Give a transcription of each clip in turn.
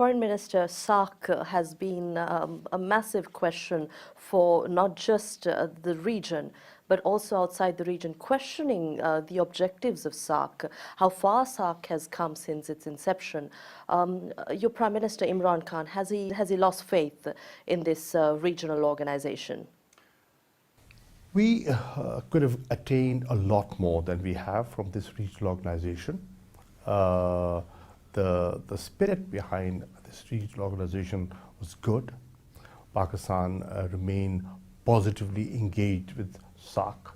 Foreign Minister, SAARC has been a massive question for not just the region, but also outside the region, questioning the objectives of SAARC, how far SAARC has come since its inception. Your Prime Minister, Imran Khan, has he lost faith in this regional organization? We could have attained a lot more than we have from this regional organization. The spirit behind this regional organization was good. Pakistan remained positively engaged with SAARC.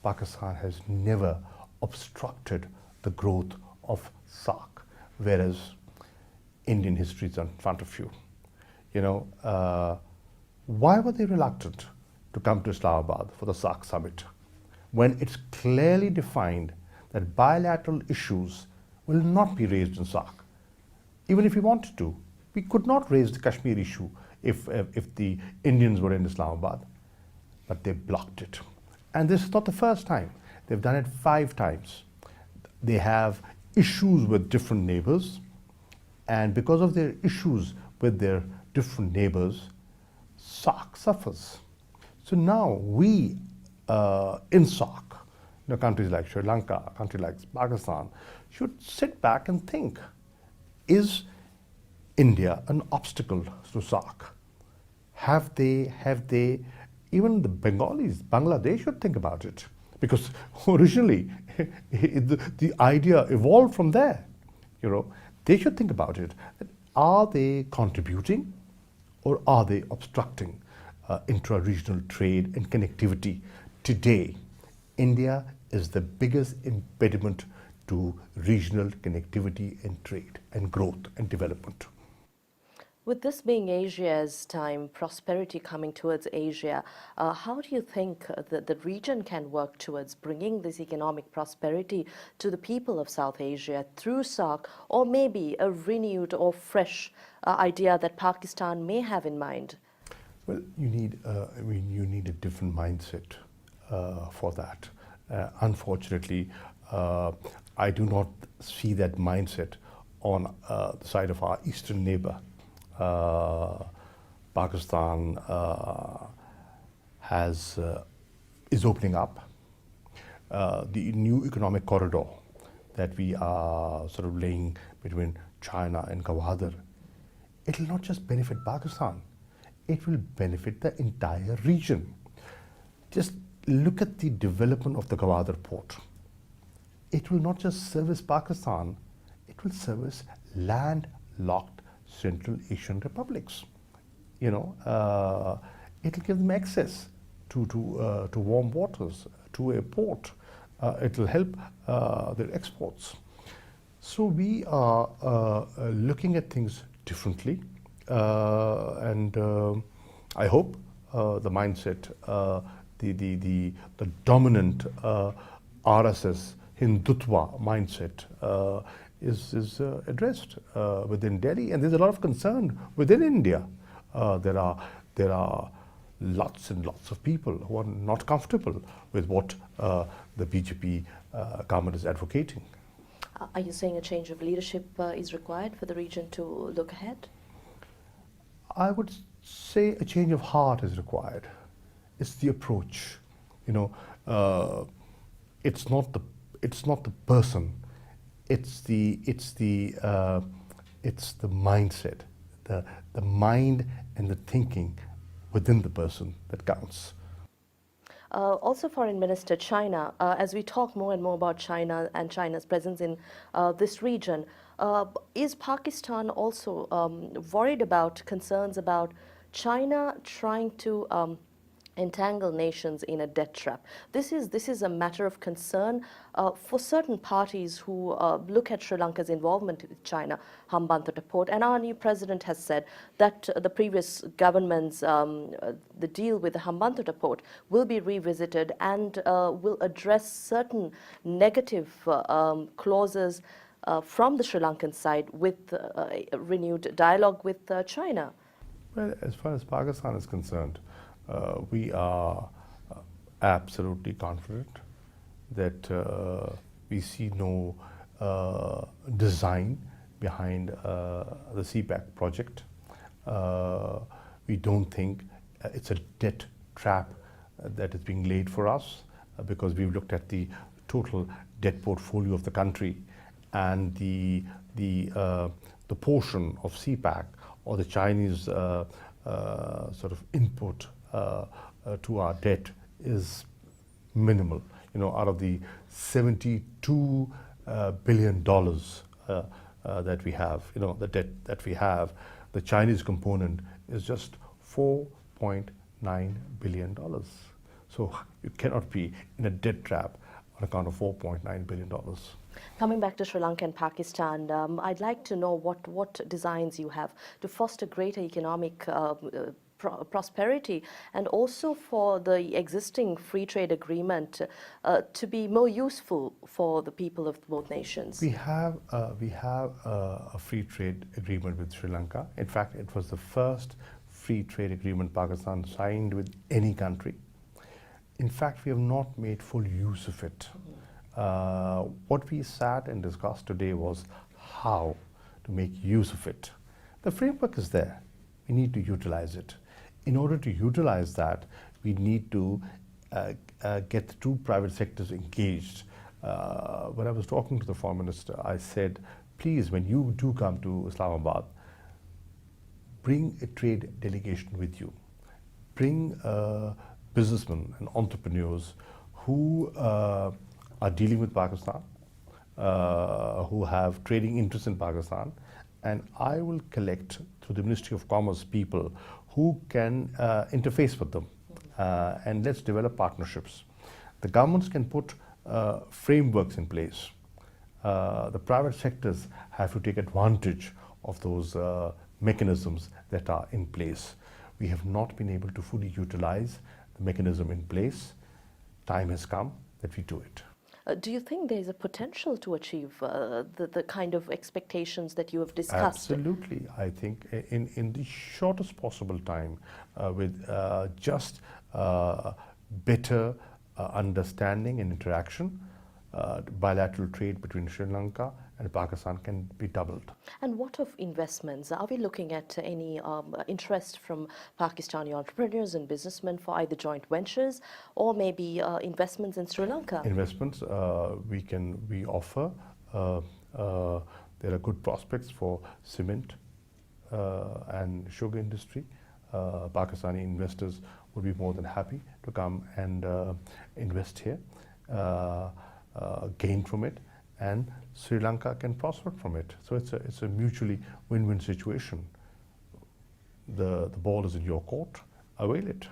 Pakistan has never obstructed the growth of SAARC, whereas Indian history is in front of you. Why were they reluctant to come to Islamabad for the SAARC summit when it's clearly defined that bilateral issues will not be raised in SAARC? Even if we wanted to, we could not raise the Kashmir issue if the Indians were in Islamabad, but they blocked it. And this is not the first time. They've done it 5 times. They have issues with different neighbors, and because of their issues with their different neighbors, SAARC suffers. So now we in SAARC, countries like Sri Lanka, a country like Pakistan, should sit back and think, is India an obstacle to SAARC? Have they, even the Bengalis, Bangladesh should think about it, because originally the idea evolved from there. They should think about it. Are they contributing or are they obstructing intra-regional trade and connectivity? Today, India is the biggest impediment to regional connectivity and trade and growth and development. With this being Asia's time, prosperity coming towards Asia, how do you think that the region can work towards bringing this economic prosperity to the people of South Asia through SAARC, or maybe a renewed or fresh idea that Pakistan may have in mind? Well, you need a different mindset for that. Unfortunately, I do not see that mindset on the side of our eastern neighbor. Pakistan is opening up. The new economic corridor that we are sort of laying between China and Gwadar, it will not just benefit Pakistan, it will benefit the entire region. Just look at the development of the Gwadar port. It will not just service Pakistan, it will service landlocked Central Asian republics. It will give them access to warm waters, to a port. It will help their exports. So we are looking at things differently, and I hope the mindset, the dominant RSS Hindutva mindset is addressed within Delhi, and there's a lot of concern within India. There are lots and lots of people who are not comfortable with what the BJP government is advocating. Are you saying a change of leadership is required for the region to look ahead? I would say a change of heart is required. It's the approach. It's not the person. It's the mindset, the mind and the thinking within the person that counts. Also, Foreign Minister, China, as we talk more and more about China and China's presence in this region, is Pakistan also worried about concerns about China trying to entangle nations in a debt trap? This is a matter of concern for certain parties who look at Sri Lanka's involvement with China, Hambantota port, and our new president has said that the previous government's the deal with the Hambantota port will be revisited and will address certain negative clauses from the Sri Lankan side with renewed dialogue with China. Well, as far as Pakistan is concerned, we are absolutely confident that we see no design, behind the CPAC project. We don't think it's a debt trap that is being laid for us, because we've looked at the total debt portfolio of the country, and the portion of CPAC or the Chinese sort of input to our debt is minimal. You know, out of the $72 billion that we have, you know, the debt that we have, the Chinese component is just $4.9 billion. So you cannot be in a debt trap on account of $4.9 billion. Coming back to Sri Lanka and Pakistan, I'd like to know what designs you have to foster greater economic prosperity, and also for the existing free trade agreement to be more useful for the people of both nations. We have a free trade agreement with Sri Lanka. In fact, it was the first free trade agreement Pakistan signed with any country. In fact, we have not made full use of it. What we sat and discussed today was how to make use of it. The framework is there. We need to utilize it. In order to utilize that, we need to get the two private sectors engaged. When I was talking to the Foreign Minister, I said, please, when you do come to Islamabad, bring a trade delegation with you. Bring businessmen and entrepreneurs who are dealing with Pakistan, who have trading interests in Pakistan, and I will collect through the Ministry of Commerce people who can interface with them, and let's develop partnerships. The governments can put frameworks in place. The private sectors have to take advantage of those mechanisms that are in place. We have not been able to fully utilize the mechanism in place. Time has come that we do it. Do you think there is a potential to achieve the kind of expectations that you have discussed? Absolutely. I think in the shortest possible time, with just better understanding and interaction, bilateral trade between Sri Lanka and Pakistan can be doubled. And what of investments? Are we looking at any interest from Pakistani entrepreneurs and businessmen for either joint ventures or maybe investments in Sri Lanka? Investments we offer. There are good prospects for cement and sugar industry. Pakistani investors would be more than happy to come and invest here, gain from it, and Sri Lanka can prosper from it. So it's a mutually win-win situation. The ball is in your court. Avail it.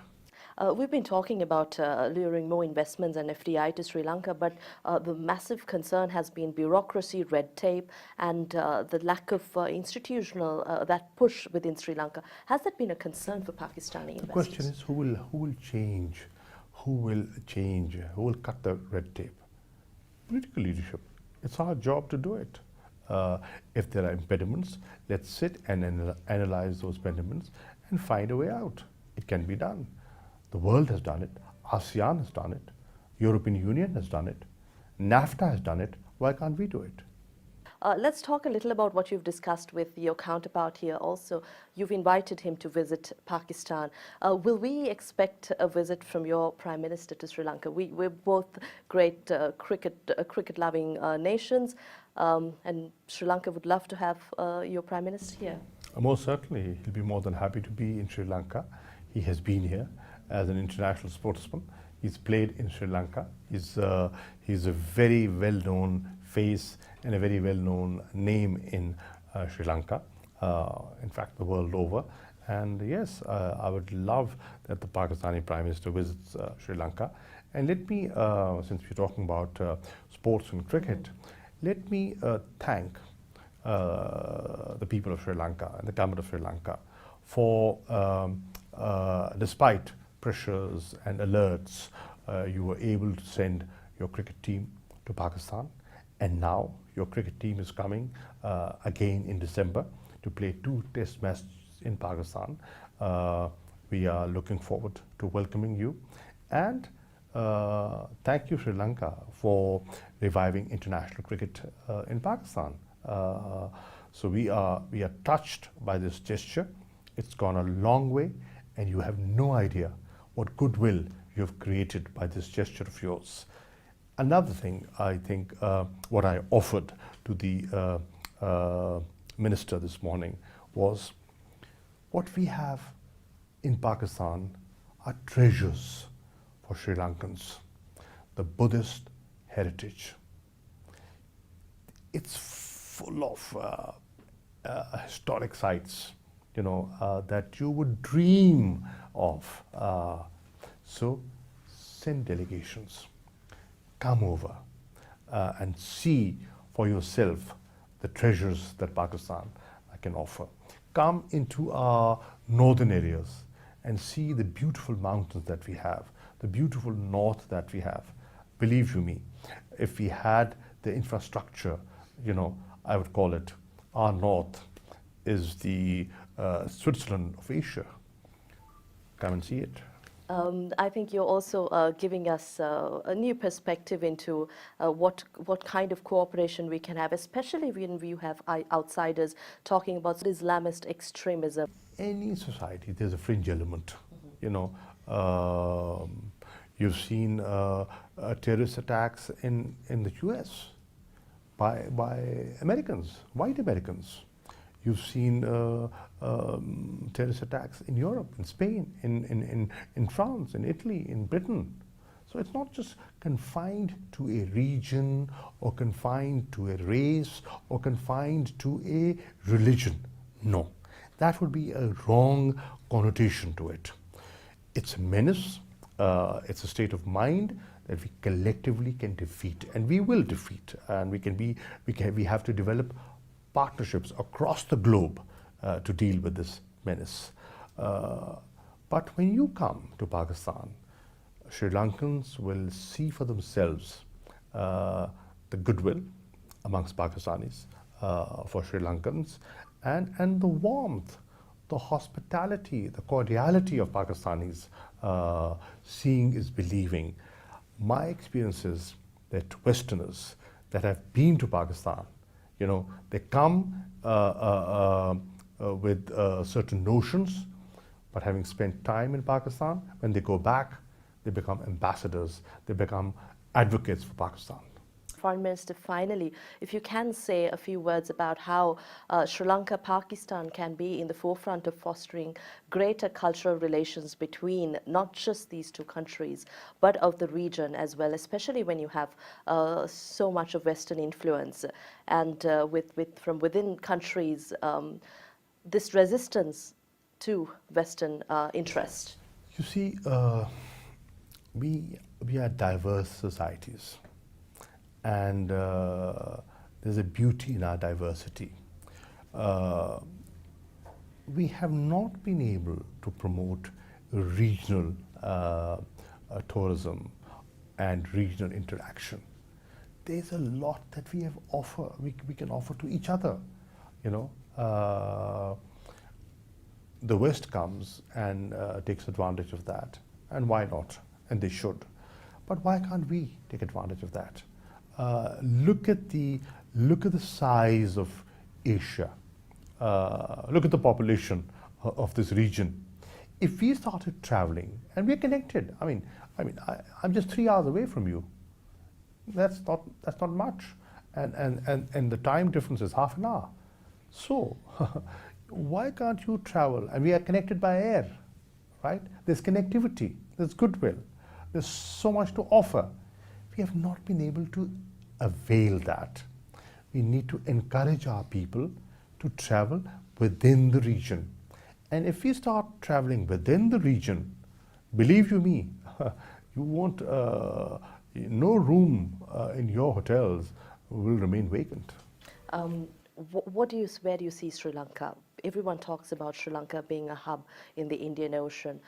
We've been talking about luring more investments and FDI to Sri Lanka, but the massive concern has been bureaucracy, red tape, and the lack of institutional that push within Sri Lanka. Has that been a concern for Pakistani investors? The question is, who will change? Who will change? Who will cut the red tape? Political leadership. It's our job to do it. If there are impediments, let's sit and analyze those impediments and find a way out. It can be done. The world has done it. ASEAN has done it. European Union has done it. NAFTA has done it. Why can't we do it? Let's talk a little about what you've discussed with your counterpart here also. You've invited him to visit Pakistan. Will we expect a visit from your Prime Minister to Sri Lanka? We're both great cricket-loving nations, and Sri Lanka would love to have your Prime Minister here. Most certainly. He'll be more than happy to be in Sri Lanka. He has been here as an international sportsman. He's played in Sri Lanka. He's a very well-known face and a very well-known name in Sri Lanka, in fact the world over. And yes, I would love that the Pakistani Prime Minister visits Sri Lanka. And let me, since we're talking about sports and cricket, let me thank the people of Sri Lanka and the government of Sri Lanka for, despite pressures and alerts, you were able to send your cricket team to Pakistan. And now your cricket team is coming again in December to play 2 test matches in Pakistan. We are looking forward to welcoming you. And thank you, Sri Lanka, for reviving international cricket in Pakistan. So we are touched by this gesture. It's gone a long way, and you have no idea what goodwill you have created by this gesture of yours. Another thing, I think, what I offered to the minister this morning was what we have in Pakistan are treasures for Sri Lankans. The Buddhist heritage. It's full of historic sites, that you would dream of. So send delegations, come over and see for yourself the treasures that Pakistan can offer. Come into our northern areas and see the beautiful mountains that we have, the beautiful north that we have. Believe you me, if we had the infrastructure, I would call it our north is the Switzerland of Asia. Come and see it. I think you're also giving us a new perspective into what kind of cooperation we can have, especially when we have outsiders talking about Islamist extremism. Any society, there's a fringe element. You've seen terrorist attacks in the US by Americans, white Americans. You've seen terrorist attacks in Europe, in Spain, in France, in Italy, in Britain. So it's not just confined to a region or confined to a race or confined to a religion. No, that would be a wrong connotation to it. It's a menace, it's a state of mind that we collectively can defeat, and we will defeat, and we have to develop partnerships across the globe to deal with this menace. But when you come to Pakistan, Sri Lankans will see for themselves the goodwill amongst Pakistanis for Sri Lankans, and the warmth, the hospitality, the cordiality of Pakistanis. Seeing is believing. My experience is that Westerners that have been to Pakistan, they come with certain notions, but having spent time in Pakistan, when they go back, they become ambassadors, they become advocates for Pakistan. Foreign Minister, finally, if you can say a few words about how Sri Lanka, Pakistan can be in the forefront of fostering greater cultural relations between not just these two countries, but of the region as well, especially when you have so much of Western influence and from within countries, this resistance to Western interest. You see, we are diverse societies. And there's a beauty in our diversity. We have not been able to promote regional tourism and regional interaction. There's a lot that we can offer to each other. The West comes and takes advantage of that, and why not? And they should. But why can't we take advantage of that? Look at the size of Asia. Look at the population of this region. If we started traveling, and we're connected, I'm just 3 hours away from you. That's not much, and the time difference is half an hour. So why can't you travel? And we are connected by air, right? There's connectivity. There's goodwill. There's so much to offer. We have not been able to avail that. We need to encourage our people to travel within the region. And if we start traveling within the region, believe you me, you won't, no room in your hotels will remain vacant. Where do you see Sri Lanka? Everyone talks about Sri Lanka being a hub in the Indian Ocean,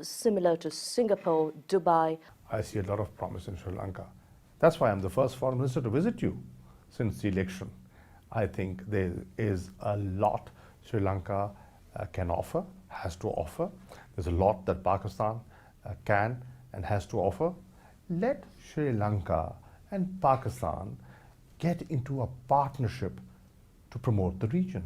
similar to Singapore, Dubai. I see a lot of promise in Sri Lanka. That's why I'm the first foreign minister to visit you since the election. I think there is a lot Sri Lanka can offer, has to offer. There's a lot that Pakistan can and has to offer. Let Sri Lanka and Pakistan get into a partnership to promote the region.